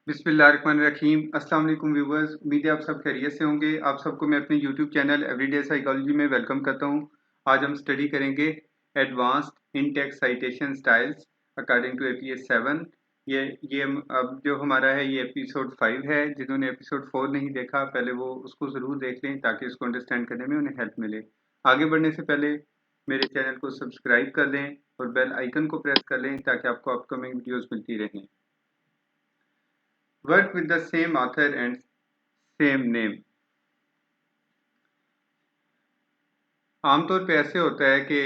बिस्मिल्लाहिर्रहमानिर्रहीम। अस्सलाम वालेकुम व्यूवर्स, उम्मीद है आप सब खैरियत से होंगे। आप सबको मैं अपने यूट्यूब चैनल एवरीडे साइकोलॉजी में वेलकम करता हूं। आज हम स्टडी करेंगे advanced in text citation styles according to APS 7। अब जो हमारा है ये एपिसोड 5 है। जिन्होंने एपिसोड 4 नहीं देखा पहले वो उसको ज़रूर देख लें ताकि उसको अंडरस्टैंड करने में उन्हें हेल्प मिले। आगे बढ़ने से पहले मेरे चैनल को सब्सक्राइब कर लें और बेल आइकन को प्रेस कर लें ताकि आपको अपकमिंग वीडियोज़ मिलती रहें। Work with the same author and same name। आमतौर पे ऐसे होता है कि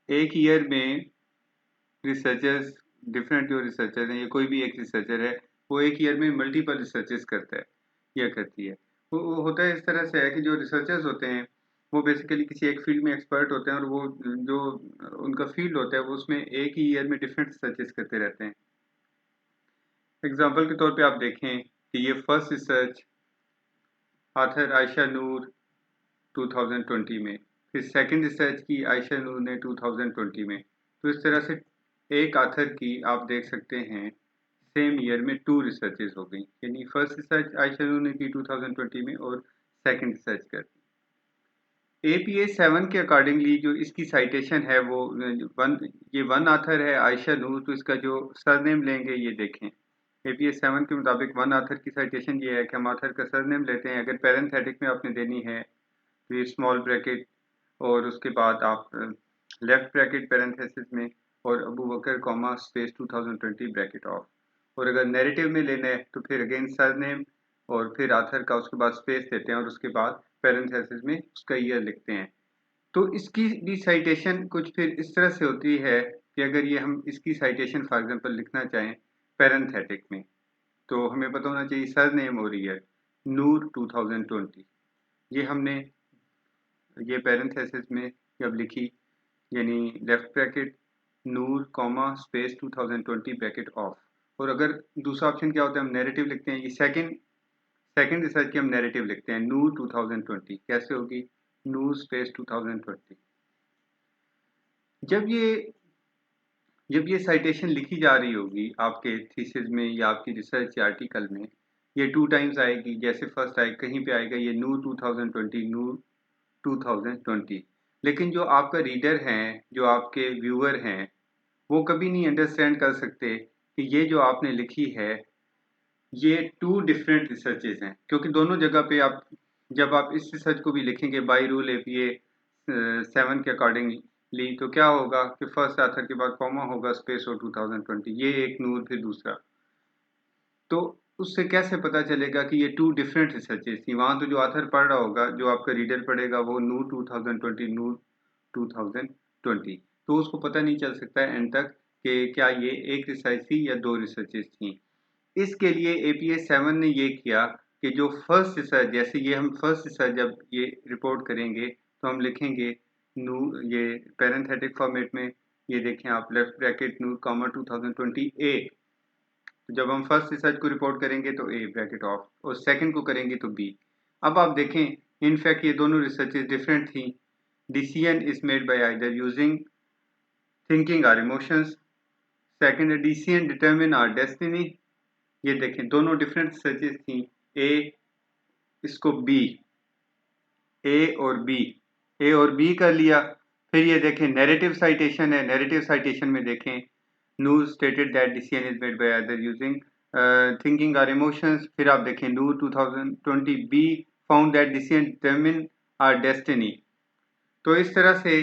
एक ईयर में रिसर्चर्स, डिफरेंट जो रिसर्चर हैं, या कोई भी एक रिसर्चर है वो एक ईयर में मल्टीपल रिसर्चेस करता है या करती है। वो होता है इस तरह से है कि जो रिसर्चर्स होते हैं वो बेसिकली किसी एक फील्ड में एक्सपर्ट होते हैं और वो जो उनका फील्ड होता है वो उसमें एक ही ईयर में डिफरेंट रिसर्चेस करते रहते हैं। एग्जाम्पल के तौर पे आप देखें कि ये फर्स्ट रिसर्च आथर आयशा नूर 2020 में, फिर सेकंड रिसर्च की आयशा नूर ने 2020 में। तो इस तरह से एक आथर की आप देख सकते हैं सेम ईयर में 2 रिसर्चेज हो गई, यानी फर्स्ट रिसर्च आयशा नूर ने की 2020 में और सेकंड रिसर्च कर दी। एपीए 7 के अकॉर्डिंगली जो इसकी साइटेशन है वो वन आथर है आयशा नूर, तो इसका जो सरनेम लेंगे ये देखें। एपीए 7 के मुताबिक वन आथर की साइटेशन ये है कि हम आथर का सरनेम लेते हैं। अगर पेरेंथेटिक में आपने देनी है फिर स्मॉल ब्रैकेट और उसके बाद आप लेफ्ट ब्रैकेट पैरेंथेसिस में और अबू बकर कॉमा स्पेस 2020 ब्रैकेट ऑफ। और अगर नैरेटिव में लेना है तो फिर अगेन सरनेम और फिर आथर का उसके बाद स्पेस देते हैं और उसके बाद पैरेंथेसिस में उसका ईयर लिखते हैं। तो इसकी भी साइटेशन कुछ फिर इस तरह से होती है कि अगर ये हम इसकी साइटेशन फॉर एग्जांपल लिखना चाहें पैरेंथेटिक में तो हमें पता होना चाहिए सरनेम और ईयर नूर 2020। ये हमने ये पैरेंथेसिस में जब लिखी यानी left bracket Noor comma space 2020 bracket of. और अगर दूसरा ऑप्शन क्या होता है हम नैरेटिव लिखते हैं। ये सेकंड रिसर्च की हम नैरेटिव लिखते हैं नूर 2020। कैसे होगी? नूर स्पेस 2020। जब ये जब ये साइटेशन लिखी जा रही होगी आपके थीसिस में या आपकी रिसर्च या आर्टिकल में, ये 2 टाइम्स आएगी। जैसे फर्स्ट आए कहीं पे आएगा ये नूर 2020 नूर 2020। लेकिन जो आपका रीडर हैं, जो आपके व्यूअर हैं, वो कभी नहीं अंडरस्टैंड कर सकते कि ये जो आपने लिखी है ये 2 डिफरेंट रिसर्चेज हैं, क्योंकि दोनों जगह पे आप जब आप इस रिसर्च को भी लिखेंगे बाई रूल एपीए 7 के अकॉर्डिंगली तो क्या होगा कि फर्स्ट आथर के बाद कॉमा होगा स्पेस और 2020, ये एक नूर फिर दूसरा। तो उससे कैसे पता चलेगा कि ये 2 डिफरेंट रिसर्चेज थी? वहाँ तो जो ऑथर पढ़ रहा होगा, जो आपका रीडर पढ़ेगा वो नूर 2020 नूर 2020, तो उसको पता नहीं चल सकता है एंड तक कि क्या ये एक रिसर्च थी या 2 रिसर्चेज थी। इसके लिए एपीए 7 ने ये किया कि जो फर्स्ट रिसर्च, जैसे ये हम फर्स्ट रिसर्च जब ये रिपोर्ट करेंगे तो हम लिखेंगे नूर, ये पैरेंथेटिक फॉर्मेट में, ये देखें आप लेफ्ट ब्रैकेट नूर कॉमा 2020 ए। तो जब हम फर्स्ट रिसर्च को रिपोर्ट करेंगे तो ए ब्रैकेट ऑफ और सेकंड को करेंगे तो बी। अब आप देखें इनफैक्ट ये दोनों रिसर्चेज डिफरेंट थी। Decision is made by either using thinking और emotions, second decision determine our destiny. ये देखें दोनों डिफरेंट रिसर्चेज थी। ए इसको बी, ए और बी कर लिया। फिर ये देखें नैरेटिव साइटेशन है, नैरेटिव साइटेशन में देखें Noor stated that decision is made by either using thinking or emotions। फिर आप देखें Noor 2020 B found that decision determine our destiny। तो इस तरह से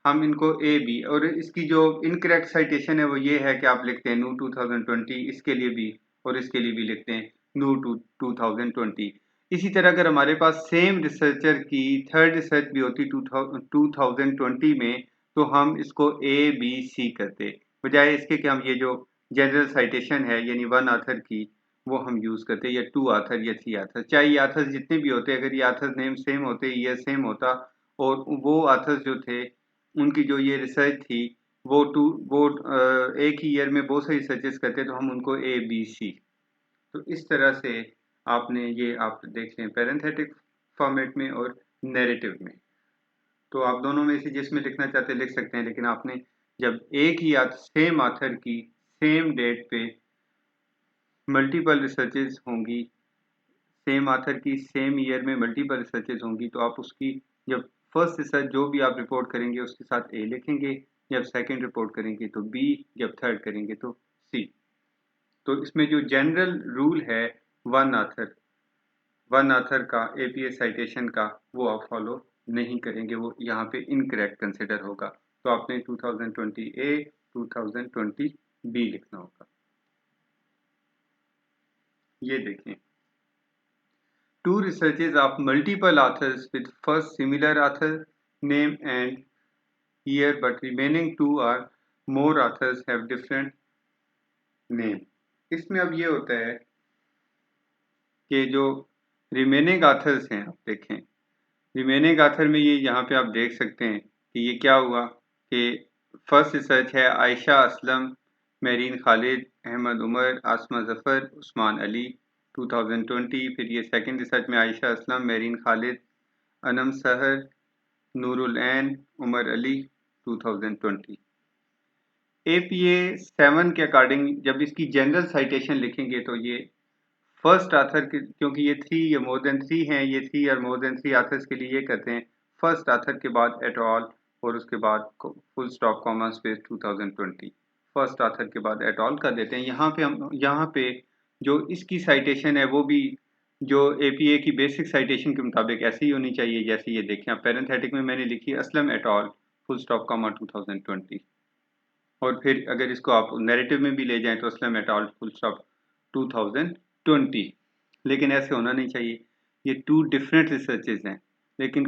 हम इनको ए बी, और इसकी जो इनकरेक्ट साइटेशन है वो ये है कि आप लिखते हैं Noor 2020 इसके लिए भी और इसके लिए भी लिखते हैं Noor 2020। इसी तरह अगर हमारे पास सेम रिसर्चर की थर्ड रिसर्च भी होती 2020 में तो हम इसको ए बी सी करते, बजाय इसके कि हम ये जो जनरल साइटेशन है यानी वन आथर की वो हम यूज़ करते या 2 आथर या 3 आथर। चाहे ये आथर जितने भी होते, अगर ये आथर नेम सेम होते, ईयर सेम होता और वो आथर्स जो थे उनकी जो ये रिसर्च थी वो एक ही ईयर में बहुत सारी रिसर्चेस करते तो हम उनको ए बी सी। तो इस तरह से आपने ये आप देख लें पैरेंथेटिक फॉर्मेट में और नैरेटिव में। तो आप दोनों में से जिसमें लिखना चाहते लिख सकते हैं, लेकिन आपने जब एक ही सेम आथर की सेम डेट पे मल्टीपल रिसर्चेज होंगी, सेम ऑथर की सेम ईयर में मल्टीपल रिसर्चेज होंगी, तो आप उसकी जब फर्स्ट रिसर्च जो भी आप रिपोर्ट करेंगे उसके साथ ए लिखेंगे, जब सेकंड रिपोर्ट करेंगे तो बी, जब थर्ड करेंगे तो सी। तो इसमें जो जनरल रूल है वन ऑथर का एपीए साइटेशन का, वो आप फॉलो नहीं करेंगे, वो यहाँ पे इनकरेक्ट कंसिडर होगा। तो आपने 2020 ए 2020 बी लिखना होगा। ये देखें, two researches of multiple authors with first similar author name and year but remaining two or more authors have different name. इसमें अब ये होता है कि जो रिमेनिंग ऑथर्स हैं, आप देखें रिमेनिंग ऑथर में ये यहाँ पे आप देख सकते हैं कि ये क्या हुआ कि फर्स्ट रिसर्च है आयशा असलम, मेरीन खालिद, अहमद उमर, आसमा जफ़र, उस्मान अली 2020। फिर ये सेकंड रिसर्च में आयशा असलम, मेरीन खालिद, अनम सहर, नूरुल ऐन, उमर अली 2020। एपीए 7 के अकॉर्डिंग जब इसकी जनरल साइटेशन लिखेंगे तो ये फर्स्ट ऑथर क्योंकि ये थ्री या मोर देन थ्री हैं, ये थ्री और मोर देन थ्री ऑथर्स के लिए ये करते हैं फर्स्ट ऑथर के बाद एट ऑल और उसके बाद full stop comma space 2020, first author के बाद एट ऑल कर देते हैं। यहाँ पे जो इसकी साइटेशन है वो भी जो एपीए की बेसिक साइटेशन के मुताबिक ऐसी ही होनी चाहिए। जैसे ये देखें, आप पैरेंथेटिक में मैंने लिखी Aslam at all full stop comma 2020, और फिर अगर इसको आप नैरेटिव में भी ले जाएं तो Aslam at all full stop 2020। लेकिन ऐसे होना नहीं चाहिए, ये टू डिफरेंट रिसर्चेज हैं। लेकिन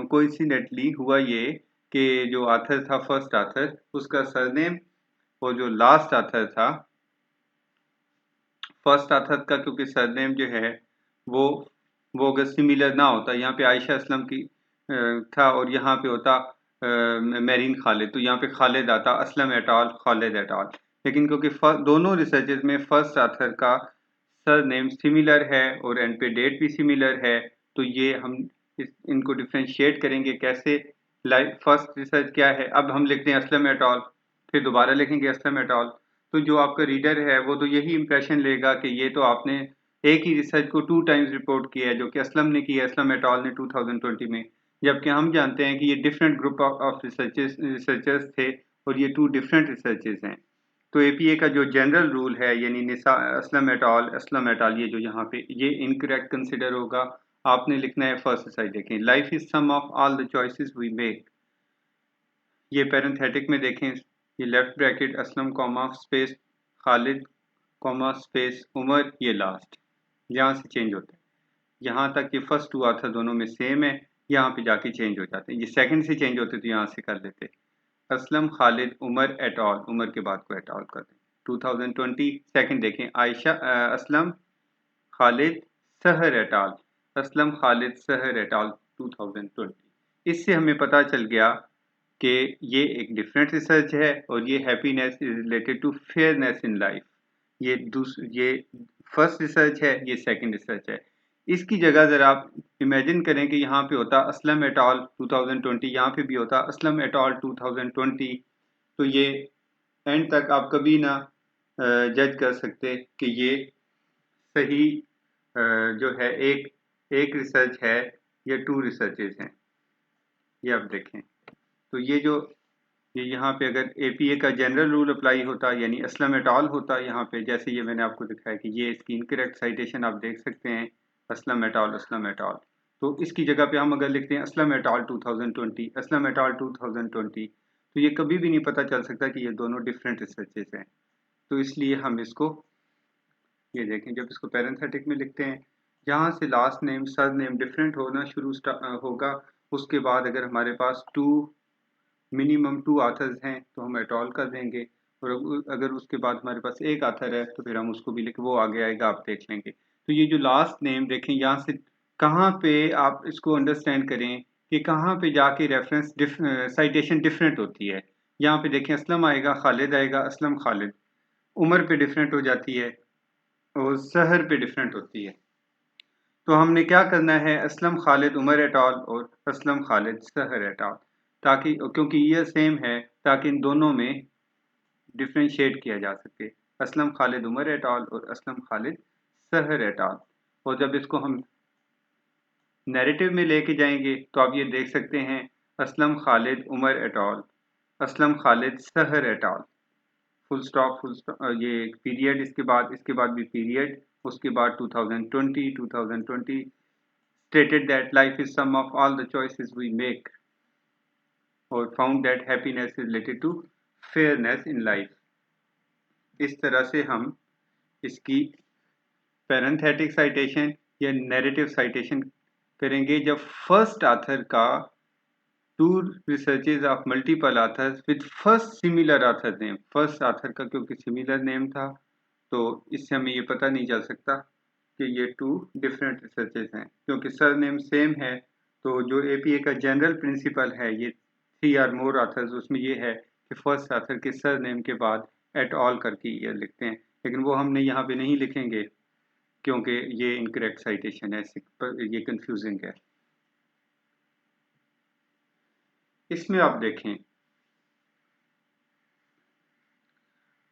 कोइंसिडेंटली हुआ ये कि जो ऑथर था फर्स्ट ऑथर, उसका सरनेम और जो लास्ट ऑथर था फर्स्ट ऑथर का, क्योंकि सरनेम जो है वो अगर सिमिलर ना होता, यहाँ पे आयशा असलम की था और यहाँ पे होता मेरीन खालिद, तो यहाँ पे खालिद आता Aslam at all Khalid at all. लेकिन क्योंकि दोनों रिसर्चेज में फर्स्ट ऑथर का सरनेम सिमिलर है और एंड पे डेट भी सिमिलर है, तो ये हम इनको डिफ्रेंशिएट करेंगे कैसे। लाइक फर्स्ट रिसर्च क्या है, अब हम लिखते हैं असलम एट ऑल, फिर दोबारा लिखेंगे असलम एट ऑल, तो जो आपका रीडर है वो तो यही इंप्रेशन लेगा कि ये तो आपने एक ही रिसर्च को टू टाइम्स रिपोर्ट किया है, जो कि असलम ने किया, असलम एट ऑल ने 2020 में, जबकि हम जानते हैं कि ये डिफरेंट ग्रुप ऑफ रिसर्चर्स थे और ये टू डिफरेंट रिसर्चेज हैं। तो एपीए का जो जनरल रूल है यानी निसा असलम एट ऑल, ये जो यहाँ पे ये इनकरेक्ट कंसिडर होगा। आपने लिखना है फर्स्ट साइड, देखें life is sum of all the choices we make, ये पैरेंथेटिक में देखें, ये left bracket Aslam comma space Khalid comma space Umar, ये लास्ट यहाँ से चेंज होता है। यहाँ तक ये फर्स्ट टू आथर दोनों में सेम है, यहाँ पे जाके चेंज हो जाते हैं, ये सेकंड से चेंज होते तो यहाँ से कर लेते असलम खालिद उमर एट ऑल, उमर के बाद को एट ऑल कर दें 2020। सेकंड देखें आयशा असलम खालिद सहर एट ऑल, असलम खालिद सहर एट ऑल 2020। इससे हमें पता चल गया कि ये एक डिफरेंट रिसर्च है और ये happiness is related to fairness in life. ये फर्स्ट रिसर्च है, ये सेकंड रिसर्च है। इसकी जगह ज़रा आप इमेजिन करें कि यहाँ पे होता असलम एट ऑल 2020, यहाँ पे भी होता असलम एट ऑल 2020, तो ये एंड तक आप कभी ना जज कर सकते कि ये सही जो है एक रिसर्च है या टू रिसर्चेज हैं। ये आप देखें, तो ये यहाँ पे अगर एपीए का जनरल रूल अप्लाई होता यानी असलम एट ऑल होता यहाँ पे, जैसे ये मैंने आपको दिखाया कि ये इसकी इनकरेक्ट साइटेशन आप देख सकते हैं Aslam at all Aslam at all. तो इसकी जगह पे हम अगर लिखते हैं Aslam eight al 2020 Aslam eight al 2020, तो ये कभी भी नहीं पता चल सकता कि ये दोनों डिफरेंट रिसर्चेस हैं। तो इसलिए हम इसको ये देखें, जब इसको पैरेंथेटिक में लिखते हैं, जहाँ से last name sir name different होना शुरू होगा, उसके बाद अगर हमारे पास मिनिमम टू आथर्स हैं तो हम एट ऑल कर देंगे, और अगर उसके बाद हमारे पास एक आथर है तो फिर हम उसको भी लिख, वो आगे आएगा आप देख लेंगे। तो ये जो लास्ट नेम देखें, यहाँ से कहाँ पे आप इसको अंडरस्टैंड करें कि कहाँ पे जाके रेफरेंस साइटेशन डिफरेंट होती है। यहाँ पे देखें असलम आएगा, खालिद आएगा, असलम खालिद, उम्र पे डिफरेंट हो जाती है और शहर पे डिफरेंट होती है। तो हमने क्या करना है, असलम खालिद उमर एट ऑल और असलम खालिद शहर एट ऑल, ताकि क्योंकि ये सेम है ताकि इन दोनों में डिफ्रेंशिएट किया जा सके। असलम खालिद उमर एट ऑल और असलम खालिद सहर एट ऑल। और जब इसको हम नैरेटिव में लेके जाएंगे तो आप ये देख सकते हैं असलम खालिद उमर एट ऑल, असलम खालिद सहर एट ऑल, फुल स्टॉप ये पीरियड, इसके बाद भी पीरियड, उसके बाद 2020 stated that life is sum of all the choices we make और found that happiness is related to fairness in life। इस तरह से हम इसकी पैरेंथेटिक साइटेशन या नैरेटिव साइटेशन करेंगे जब फर्स्ट ऑथर का two researches of multiple authors with first similar author name, first author का क्योंकि सिमिलर नेम था तो इससे हमें ये पता नहीं चल सकता कि ये टू डिफरेंट रिसर्चेज हैं। क्योंकि सर नेम सेम है तो जो एपीए का जनरल प्रिंसिपल है ये थ्री आर मोर ऑथर्स, उसमें ये है कि फर्स्ट ऑथर के सर नेम के बाद एट ऑल करके ये लिखते हैं, लेकिन वो हमने यहाँ पे नहीं लिखेंगे क्योंकि ये इनकरेक्ट साइटेशन है, ये कंफ्यूजिंग है। इसमें आप देखें,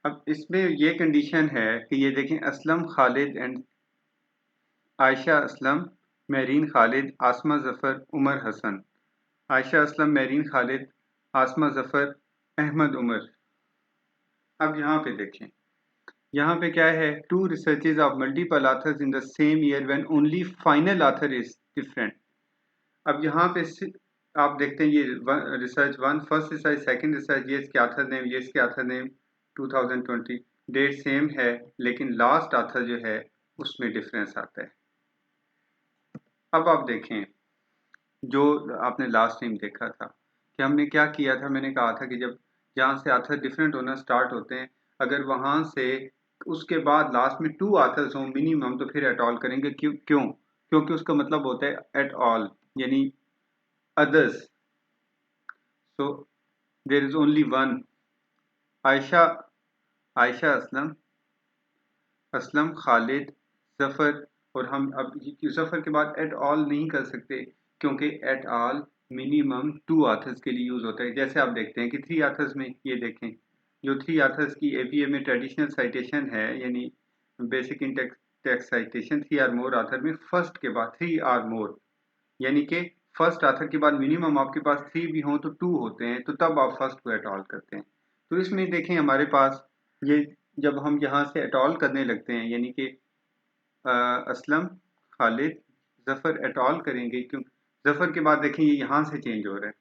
अब इसमें ये कंडीशन है कि ये देखें असलम खालिद एंड आयशा असलम, मेरीन खालिद, आसमा जफर, उमर हसन, आयशा असलम, मेरीन खालिद, आसमा जफर, अहमद उमर। अब यहाँ पे देखें, यहाँ पे क्या है, two researches of multiple authors in the same year when only final author is different. अब यहाँ पे आप देखते हैं ये research one, first research, second research, ये इसके ऑथर नेम, ये इसके ऑथर नेम, 2020 डेट सेम है लेकिन लास्ट ऑथर जो है उसमें डिफरेंस आता है। अब आप देखें, जो आपने लास्ट टाइम देखा था कि हमने क्या किया था, मैंने कहा था कि जब जहाँ से ऑथर डिफरेंट होना स्टार्ट होते हैं, अगर वहाँ से उसके बाद लास्ट में टू ऑथर्स हों मिनिमम तो फिर एट ऑल करेंगे। क्यों? क्योंकि उसका मतलब होता है एट ऑल यानी others, so there is only one Ayesha, Ayesha Aslam, Aslam Khalid, Zafar, और हम अब जफर के बाद एट ऑल नहीं कर सकते क्योंकि et al minimum two authors के लिए यूज होता है। जैसे आप देखते हैं कि थ्री ऑथर्स में ये देखें, जो थ्री ऑथर्स की एपीए में ट्रेडिशनल साइटेशन है यानी basic in text citation, three or more author में फर्स्ट के बाद थ्री आर मोर यानी कि फर्स्ट ऑथर के बाद मिनिमम आपके पास थ्री भी हों तो टू होते हैं, तो तब आप फर्स्ट को एट ऑल करते हैं। तो इसमें देखें हमारे पास ये जब हम यहाँ से एट ऑल करने लगते हैं यानी कि असलम खालिद जफर एट ऑल करेंगे, क्यों जफर के बाद देखें ये यहाँ से चेंज हो रहा है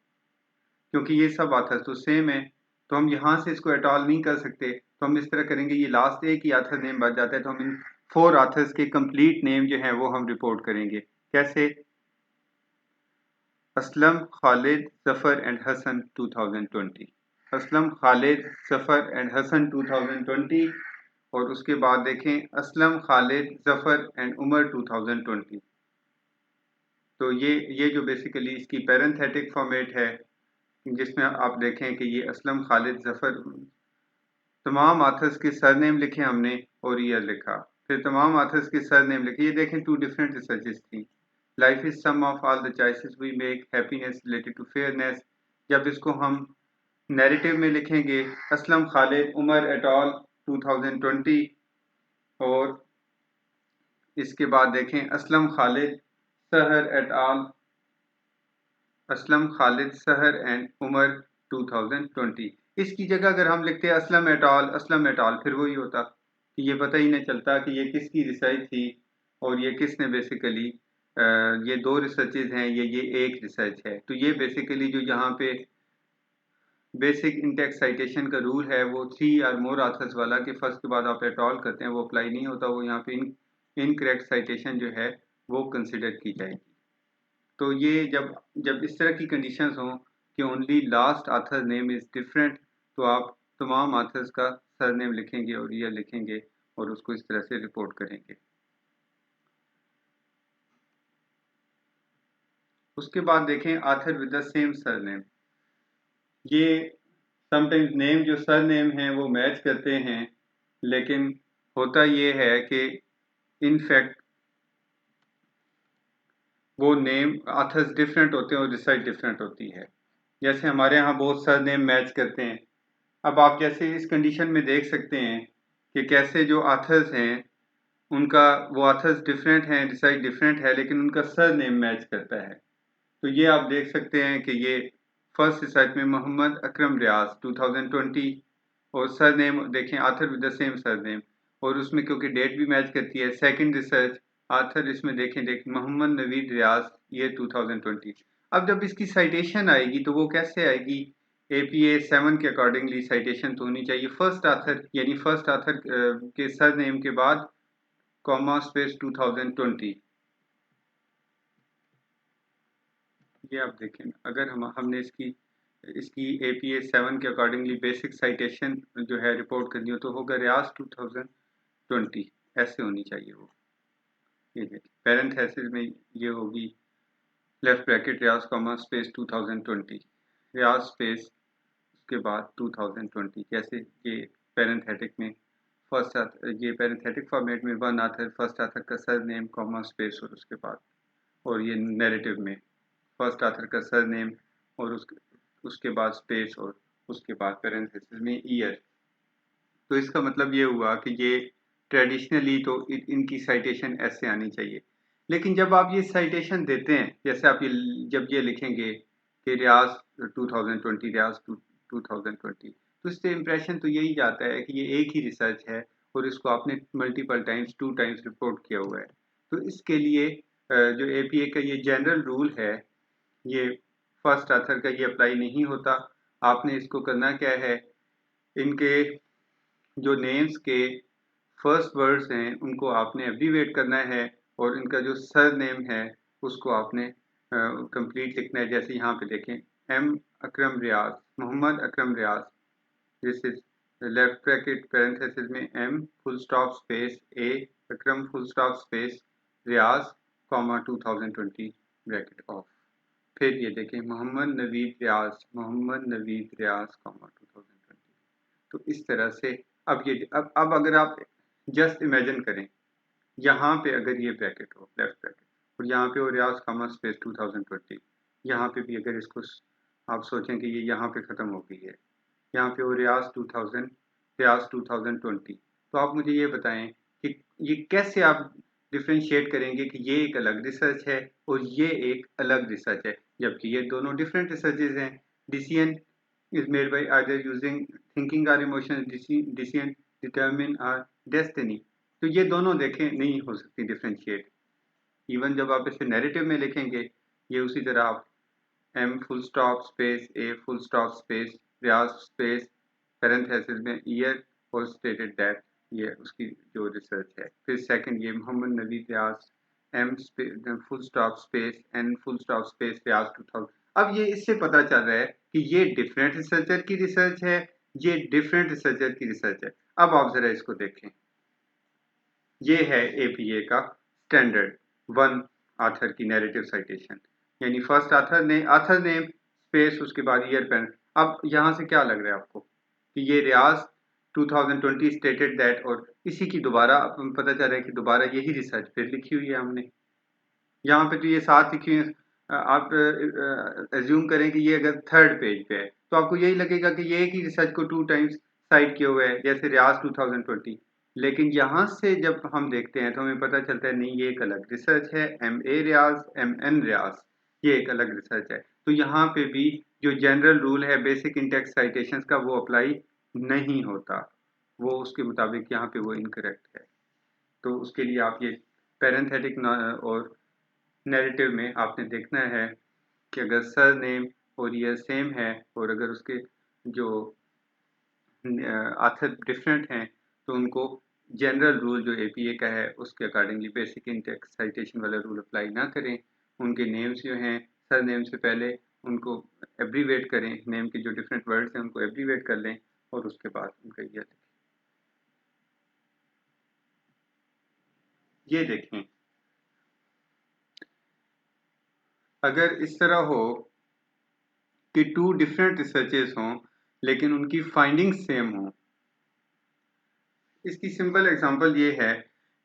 क्योंकि ये सब ऑथर तो सेम है, तो हम यहाँ से इसको एट ऑल नहीं कर सकते, तो हम इस तरह करेंगे, ये लास्ट एक ही ऑथर नेम बच जाता है तो हम इन फोर ऑथर्स के कंप्लीट नेम जो है वो हम रिपोर्ट करेंगे। कैसे? असलम खालिद जफर एंड हसन 2020, असलम खालिद जफर एंड हसन 2020, और उसके बाद देखें असलम खालिद जफर एंड उमर 2020। तो ये जो बेसिकली इसकी पैरेंथेटिक फॉर्मेट है जिसमें आप देखें कि ये असलम खालिद जफर, तमाम ऑथर्स के सरनेम लिखे हमने और ईयर लिखा, फिर तमाम ऑथर्स के सरनेम लिखे। ये देखें टू डिफरेंट रिसर्चेस थी। Life is sum of all the choices we make, happiness related to fairness. जब इसको हम नैरेटिव में लिखेंगे असलम खालिद उमर एट ऑल 2020, और इसके बाद देखें असलम खालिद सहर एट ऑल, असलम खालिद सहर एंड उमर 2020। इसकी जगह अगर हम लिखते हैं Aslam at all, Aslam at all, फिर वही होता कि ये पता ही नहीं चलता कि ये किसकी रिसर्च थी और ये किसने बेसिकली ये दो रिसर्चेज हैं ये एक रिसर्च है। तो ये बेसिकली जो यहाँ पे बेसिक इंटेक्स साइटेशन का रूल है वो थ्री और मोर ऑथर्स वाला कि फर्स्ट के बाद आप एट ऑल करते हैं वो अप्लाई नहीं होता, वो यहाँ पे इनकरेक्ट साइटेशन जो है वो कंसिडर की जाएगी। तो ये जब जब इस तरह की कंडीशंस हों कि only last author name is different, तो आप तमाम ऑथर्स का सर नेम लिखेंगे और ईयर लिखेंगे और उसको इस तरह से रिपोर्ट करेंगे। उसके बाद देखें author with the same sir name. ये समटाइम्स नेम जो सर नेम हैं वो मैच करते हैं, लेकिन होता ये है कि इनफैक्ट वो नेम ऑथर्स डिफरेंट होते हैं और रिसर्च डिफरेंट होती है। जैसे हमारे यहाँ बहुत सर नेम मैच करते हैं। अब आप जैसे इस कंडीशन में देख सकते हैं कि कैसे जो ऑथर्स हैं उनका वो ऑथर्स डिफरेंट हैं, रिसर्च डिफरेंट है, लेकिन उनका सर नेम मैच करता है। तो ये आप देख सकते हैं कि ये फर्स्ट रिसर्च में मोहम्मद अकरम रियाज 2020 और सर नेम देखें author with the same surname, और उसमें क्योंकि डेट भी मैच करती है। सेकंड रिसर्च आथर इसमें देखें मोहम्मद नवीद रियाज, ये 2020। अब जब इसकी साइटेशन आएगी तो वो कैसे आएगी? APA 7 के अकॉर्डिंगली साइटेशन तो होनी चाहिए फर्स्ट आथर, यानी फर्स्ट आथर के सर नेम के बाद कॉमा स्पेस 2020। ये आप देखें, अगर हमने इसकी इसकी APA 7 के अकॉर्डिंगली बेसिक साइटेशन जो है रिपोर्ट करनी हो तो होगा रियाज 2020, ऐसे होनी चाहिए वो। ये देखिए पैरेंथेसिस में ये होगी लेफ्ट ब्रैकेट रियाज कॉमा स्पेस 2020, रियाज स्पेस उसके बाद 2020, जैसे ये पैरेंथेटिक में फर्स्ट ये पैरेंथेटिक फॉर्मेट में वन आथर फर्स्ट आथर का सर नेम कॉमा स्पेस और उसके बाद, और ये नैरेटिव में फर्स्ट आथर का सर नेम और उसके बाद स्पेस और उसके बाद पैरेंथेसिस में ईयर। तो इसका मतलब ये हुआ कि ये ट्रेडिशनली तो इनकी साइटेशन ऐसे आनी चाहिए। लेकिन जब आप ये साइटेशन देते हैं, जैसे आप ये जब ये लिखेंगे कि रियाज 2020 रियाज 2020, तो इससे इम्प्रेशन तो यही जाता है कि ये एक ही रिसर्च है और इसको आपने मल्टीपल टाइम्स 2 टाइम्स रिपोर्ट किया हुआ है। तो इसके लिए जो APA का ये जनरल रूल है, ये फर्स्ट आथर का ये अप्लाई नहीं होता। आपने इसको करना क्या है, इनके जो नेम्स के फर्स्ट वर्ड्स हैं उनको आपने एब्रीवेट करना है और इनका जो सर नेम है उसको आपने कंप्लीट लिखना है। जैसे यहाँ पे देखें M Akram Riaz, Mohammad Akram Riaz, this is left bracket parenthesis में M full stop space A Akram full stop space Riaz comma 2020 bracket off. फिर ये देखें मोहम्मद नवीद रियाज, मोहम्मद नवीद रियाज कॉमा 2020। तो इस तरह से अब ये अब अगर आप जस्ट इमेजिन करें, यहाँ पे अगर ये ब्रैकेट हो लेफ्ट ब्रैकेट और यहाँ पे हो रियाज कॉमा स्पेस 2020, यहाँ पे भी अगर इसको आप सोचें कि ये यहाँ पे ख़त्म हो गई है, यहाँ पे हो रियाज 2020, तो आप मुझे ये बताएं कि ये कैसे आप डिफ्रेंशिएट करेंगे कि ये एक अलग रिसर्च है और ये एक अलग रिसर्च है, जबकि ये दोनों डिफरेंट रिसर्चेज हैं। Decision is made by either using thinking or emotion, decision determine or destiny। तो ये दोनों देखें नहीं हो सकती डिफ्रेंशिएट। इवन जब आप इसे नैरेटिव में लिखेंगे ये उसी तरह आप M full stop space a full stop space Riyaz space parenthesis में ईयर और स्टेटेड दैट, ये उसकी जो रिसर्च है। फिर सेकंड ये Mohammad Nabi Riaz M full stop space N full stop space Riaz 2000। अब ये इससे पता चल रहा है कि ये डिफरेंट रिसर्चर की रिसर्च है, ये डिफरेंट रिसर्चर की रिसर्च है। अब आप जरा इसको देखें, ये है APA का स्टैंडर्ड वन आथर की नैरेटिव साइटेशन, यानी फर्स्ट आथर नेम स्पेस उसके बाद ईयर पेन। अब यहाँ से क्या लग रहा है आपको कि ये रियाज 2020 स्टेटेड दैट, और इसी की दोबारा पता चल रहा है कि दोबारा यही रिसर्च फिर लिखी हुई है हमने। यहाँ पे तो ये साथ लिखी हुई है, आप एज्यूम करें कि ये अगर थर्ड पेज पे है तो आपको यही लगेगा कि ये एक ही रिसर्च को 2 टाइम्स साइट किया हुआ है जैसे रियाज 2020। लेकिन यहाँ से जब हम देखते हैं तो हमें पता चलता है नहीं, ये एक अलग रिसर्च है, MA रियाज MN रियाज, ये एक अलग रिसर्च है। तो यहाँ पे भी जो जनरल रूल है बेसिक इंटेक्स्ट साइटेशंस का वो अप्लाई नहीं होता, वो उसके मुताबिक यहाँ पे वो इनकरेक्ट है। तो उसके लिए आप ये पैरेंथेटिक और नैरेटिव में आपने देखना है कि अगर सर नेम और ईयर सेम है और अगर उसके जो आथर डिफरेंट हैं तो उनको जनरल रूल जो APA का है उसके अकॉर्डिंगली बेसिक इंटेक्स्ट साइटेशन वाला रूल अप्लाई ना करें। उनके नेम्स जो हैं सर नेम से पहले उनको एब्रीवेट करें, नेम के जो डिफरेंट वर्ड्स हैं उनको एब्रीवेट कर लें और उसके बाद उनका ईयर लिखें। ये देखें, अगर इस तरह हो कि 2 डिफरेंट रिसर्चेस हों लेकिन उनकी फाइंडिंग्स सेम हों। इसकी सिंपल एग्जांपल ये है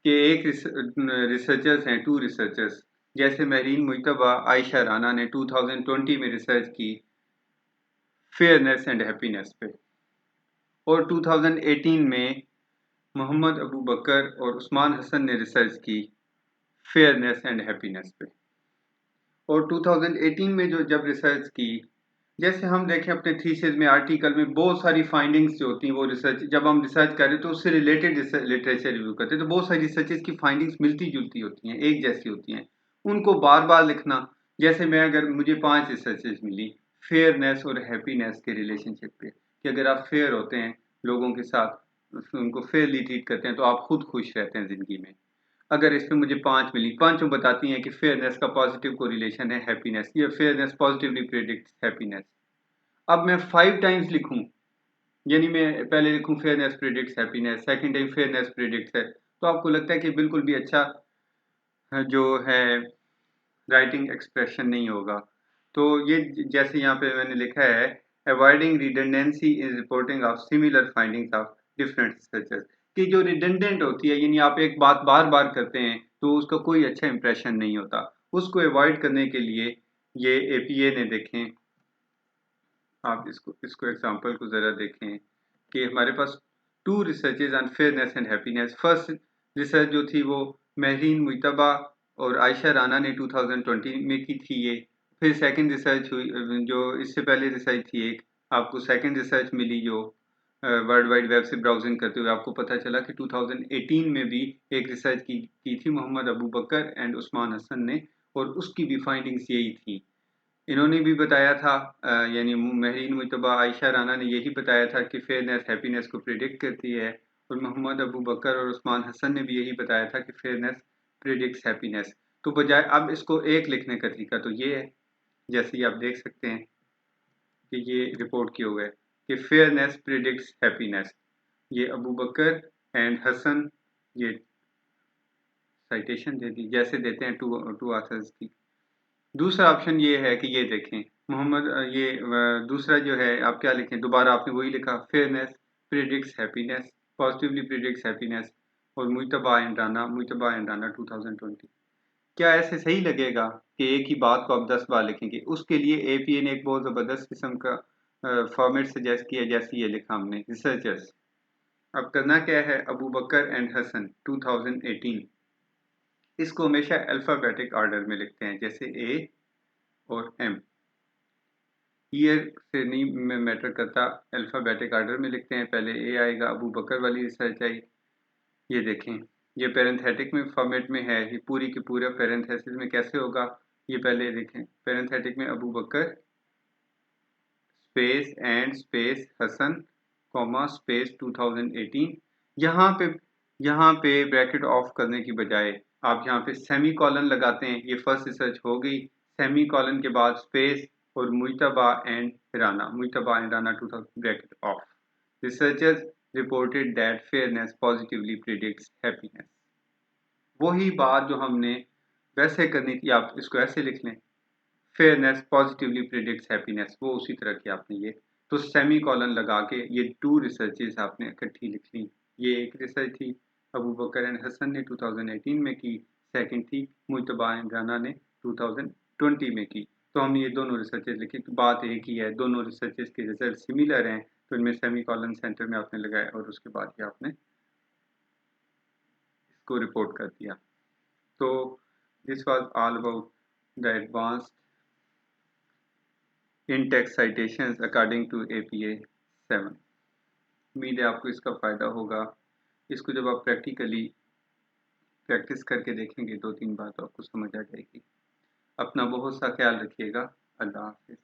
कि एक रिसर्चर्स हैं, 2 रिसर्चर्स, जैसे महरीन मुज्तबा आयशा राना ने 2020 में रिसर्च की फेयरनेस एंड हैप्पीनेस पे, और 2018 में मोहम्मद अबू बकर और उस्मान हसन ने रिसर्च की फेयरनेस एंड हैप्पीनेस पे। और 2018 में जब रिसर्च की, जैसे हम देखें अपने थीसिस में, आर्टिकल में बहुत सारी फाइंडिंग्स जो होती हैं, वो रिसर्च जब हम रिसर्च कर रहे हैं तो उससे रिलेटेड लिटरेचर रिव्यू करते हैं, तो बहुत सारी रिसर्चेस की फाइंडिंग्स मिलती जुलती होती हैं, एक जैसी होती हैं। उनको बार बार लिखना, जैसे मैं अगर मुझे 5 रिसर्चेस मिली फेयरनेस और हैप्पीनेस के रिलेशनशिप पे, कि अगर आप फेयर होते हैं लोगों के साथ, उनको फेयरली ट्रीट करते हैं, तो आप खुद खुश रहते हैं ज़िंदगी में। अगर इसमें मुझे 5 मिली, पाँचों बताती हैं कि फेयरनेस का पॉजिटिव कोरिलेशन है हैप्पीनेस, ये फेयरनेस पॉजिटिवली प्रेडिक्ट्स हैप्पीनेस। अब मैं 5 टाइम्स लिखूं, यानी मैं पहले लिखूं fairness predicts happiness, second time fairness predicts है, तो आपको लगता है कि बिल्कुल भी अच्छा जो है राइटिंग एक्सप्रेशन नहीं होगा। तो ये जैसे यहाँ पे मैंने लिखा है, avoiding redundancy in reporting of similar findings of different researchers, कि जो रिडंडेंट होती है, यानी आप एक बात बार बार करते हैं तो उसका कोई अच्छा इंप्रेशन नहीं होता, उसको अवॉइड करने के लिए ये एपीए ने देखें, आप इसको इसको एग्जांपल को ज़रा देखें कि हमारे पास 2 researches on fairness and happiness. First research जो थी वो महरीन मुइतबा और आयशा राना ने 2020 में की थी ये। फिर सेकंड रिसर्च हुई जो इससे पहले रिसर्च थी एक, आपको सेकंड रिसर्च मिली जो वर्ल्ड वाइड वेब से ब्राउजिंग करते हुए आपको पता चला कि 2018 में भी एक रिसर्च की थी मोहम्मद अबू बकर एंड उस्मान हसन ने, और उसकी भी फाइंडिंग्स यही थी। इन्होंने भी बताया था, यानी महरीन मुतबा आयशा राना ने यही बताया था कि फेयरनेस हैप्पीनेस को प्रिडिक्ट करती है, और मोहम्मद अबू बकर और उस्मान हसन ने भी यही बताया था कि फेयरनेस प्रिडिक्ट्स हैप्पीनेस। तो बजाय अब इसको एक लिखने का तरीका तो ये है, जैसे ही आप देख सकते हैं कि ये रिपोर्ट किए हुए है कि फेयरनेस प्रिडिक्ट्स हैप्पीनेस, ये अबू बकर एंड हसन, ये साइटेशन दे दी जैसे देते हैं टू ऑथर्स की। दूसरा ऑप्शन ये है कि ये देखें मोहम्मद दूसरा जो है आप क्या लिखें, दोबारा आपने वही लिखा fairness predicts happiness, positively predicts happiness, और मुइतबा एंड राना 2020। क्या ऐसे सही लगेगा कि एक ही बात को आप 10 बार लिखेंगे? उसके लिए एपीए ने एक बहुत ज़बरदस्त किस्म का फॉर्मेट सजेस्ट किया, जैसे ये लिखा हमने रिसर्चर्स। अब करना क्या है, अबू बकर एंड हसन 2018, इसको हमेशा अल्फ़ाबेटिक ऑर्डर में लिखते हैं, जैसे ए और एम। ईयर से नहीं मैटर करता, अल्फ़ाबेटिक ऑर्डर में लिखते हैं, पहले ए आएगा, अबू बकर वाली रिसर्च आई। ये देखें, ये पैरेंथेटिक में फॉर्मेट में है, ये पूरी की पूरा पैरेंथेसिस में कैसे होगा, ये पहले देखें। पैरेंथेटिक में Abu Bakar space and space Hasan comma space 2018। यहाँ पे ब्रैकेट ऑफ करने की बजाय आप यहाँ पे सेमी कॉलन लगाते हैं, ये फर्स्ट रिसर्च हो गई, सेमी कॉलन के बाद स्पेस और Mujtaba and Rana 2000 bracket off. Researchers reported that fairness positively predicts happiness. वही बात जो हमने वैसे करनी थी, आप इसको ऐसे लिख लें, फेयरनेस पॉजिटिवली प्रिडिक्ट्स हैप्पीनेस, वो उसी तरह की आपने ये, तो सेमी कॉलन लगा के ये 2 रिसर्चेस आपने इकट्ठी लिख ली। ये एक रिसर्च थी अबू बकर एंड हसन ने 2018 में की, सेकंड थी मुइतबा एंड राना ने 2020 में की। तो हमने ये दोनों रिसर्चेस लिखी, तो बात एक ही है, दोनों रिसर्चेस के रिजल्ट सिमिलर हैं, तो इनमें सेमी कॉलन सेंटर में आपने लगाया और उसके बाद ही आपने इसको रिपोर्ट कर दिया। तो this was all about the advanced in-text citations according to APA 7। उम्मीद है आपको इसका फ़ायदा होगा। इसको जब आप प्रैक्टिकली प्रैक्टिस करके देखेंगे 2-3 बार तो आपको समझ आ जाएगी। अपना बहुत सा ख्याल रखिएगा। अल्लाह हाफ़िज़।